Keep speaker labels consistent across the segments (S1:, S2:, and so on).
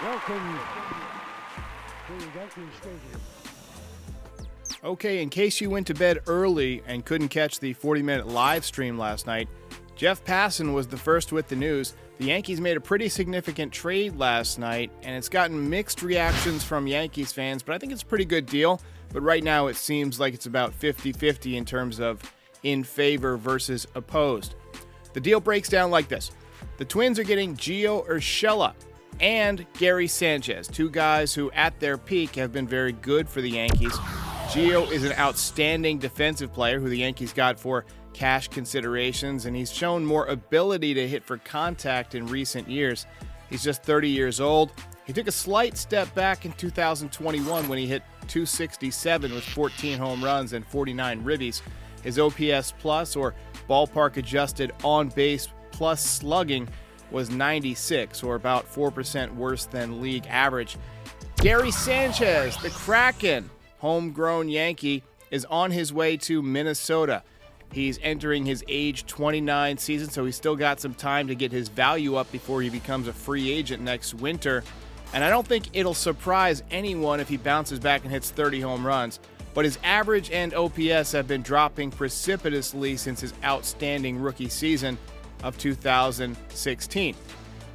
S1: Welcome to Yankee Stadium.
S2: Okay, in case you went to bed early and couldn't catch the 40-minute live stream last night, Jeff Passan was the first with the news. The Yankees made a pretty significant trade last night, and it's gotten mixed reactions from Yankees fans, but I think it's a pretty good deal. But right now it seems like it's about 50-50 in terms of in favor versus opposed. The deal breaks down like this. The Twins are getting Gio Urshela and Gary Sanchez, two guys who at their peak have been very good for the Yankees. Gio is an outstanding defensive player who the Yankees got for cash considerations, and he's shown more ability to hit for contact in recent years. He's just 30 years old. He took a slight step back in 2021 when he hit .267 with 14 home runs and 49 ribbies. His OPS plus, or ballpark adjusted on base plus slugging, was 96, or about 4% worse than league average. Gary Sanchez, the Kraken, homegrown Yankee, is on his way to Minnesota. He's entering his age 29 season, so he's still got some time to get his value up before he becomes a free agent next winter. And I don't think it'll surprise anyone if he bounces back and hits 30 home runs. But his average and OPS have been dropping precipitously since his outstanding rookie season of 2016.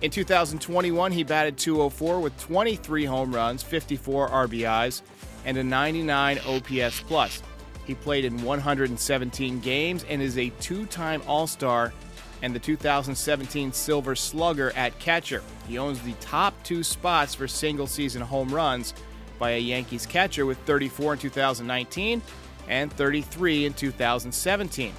S2: In 2021, he batted .204 with 23 home runs, 54 RBIs, and a 99 OPS plus. He played in 117 games and is a two-time All-Star and the 2017 Silver Slugger at catcher. He owns the top two spots for single-season home runs by a Yankees catcher with 34 in 2019 and 33 in 2017.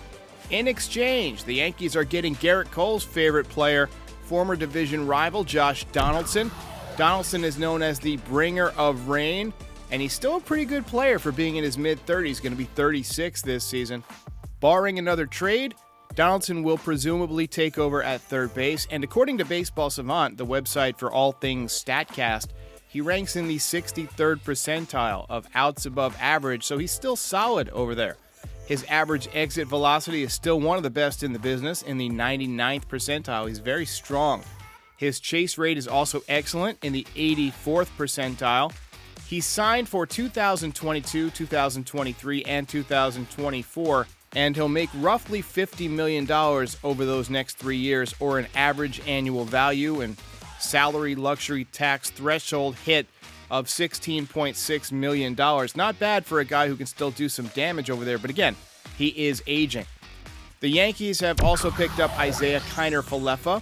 S2: In exchange, the Yankees are getting Garrett Cole's favorite player, former division rival Josh Donaldson. Donaldson is known as the bringer of rain, and he's still a pretty good player for being in his mid-30s, going to be 36 this season. Barring another trade, Donaldson will presumably take over at third base, and according to Baseball Savant, the website for all things StatCast, he ranks in the 63rd percentile of outs above average, so he's still solid over there. His average exit velocity is still one of the best in the business, in the 99th percentile. He's very strong. His chase rate is also excellent, in the 84th percentile. He's signed for 2022, 2023, and 2024, and he'll make roughly $50 million over those next 3 years, or an average annual value and salary luxury tax threshold hit of $16.6 million. Not bad for a guy who can still do some damage over there, but again, he is aging. The Yankees have also picked up Isiah KinerFalefa,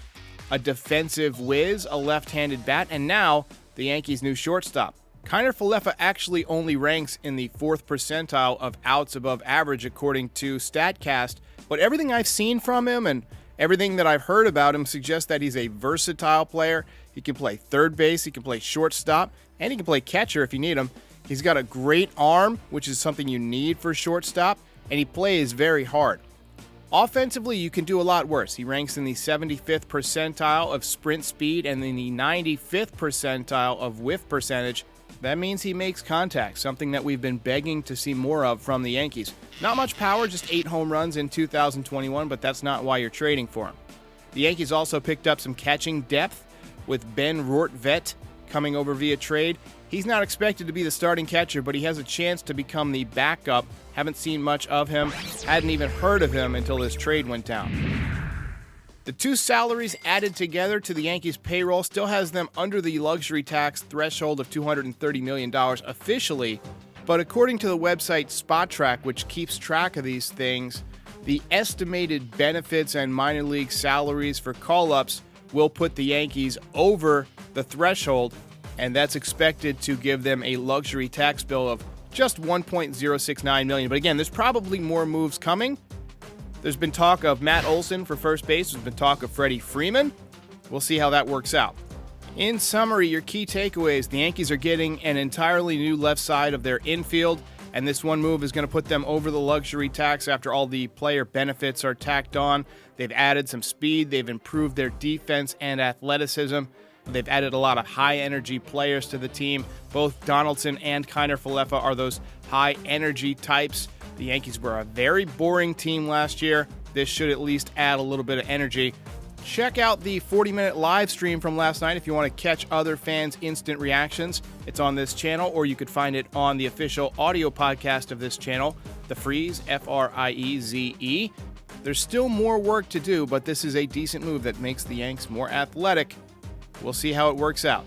S2: a defensive whiz, a left-handed bat, and now the Yankees' new shortstop. Kiner-Falefa actually only ranks in the 4th percentile of outs above average according to StatCast, but everything I've seen from him and everything that I've heard about him suggests that he's a versatile player. He can play third base, he can play shortstop, and he can play catcher if you need him. He's got a great arm, which is something you need for shortstop, and he plays very hard. Offensively, you can do a lot worse. He ranks in the 75th percentile of sprint speed and in the 95th percentile of whiff percentage. That means he makes contact, something that we've been begging to see more of from the Yankees. Not much power, just 8 home runs in 2021, but that's not why you're trading for him. The Yankees also picked up some catching depth with Ben Rortvedt coming over via trade. He's not expected to be the starting catcher, but he has a chance to become the backup. Haven't seen much of him, hadn't even heard of him until this trade went down. The two salaries added together to the Yankees' payroll still has them under the luxury tax threshold of $230 million officially, but according to the website Spotrac, which keeps track of these things, the estimated benefits and minor league salaries for call-ups will put the Yankees over the threshold, and that's expected to give them a luxury tax bill of just $1.069 million. But again, there's probably more moves coming. There's been talk of Matt Olson for first base. There's been talk of Freddie Freeman. We'll see how that works out. In summary, your key takeaways: the Yankees are getting an entirely new left side of their infield, and this one move is going to put them over the luxury tax after all the player benefits are tacked on. They've added some speed. They've improved their defense and athleticism. They've added a lot of high-energy players to the team. Both Donaldson and Kiner-Falefa are those high-energy types. The Yankees were a very boring team last year. This should at least add a little bit of energy. Check out the 40-minute live stream from last night if you want to catch other fans' instant reactions. It's on this channel, or you could find it on the official audio podcast of this channel, the Frieze, Frieze. There's still more work to do, but this is a decent move that makes the Yanks more athletic. We'll see how it works out.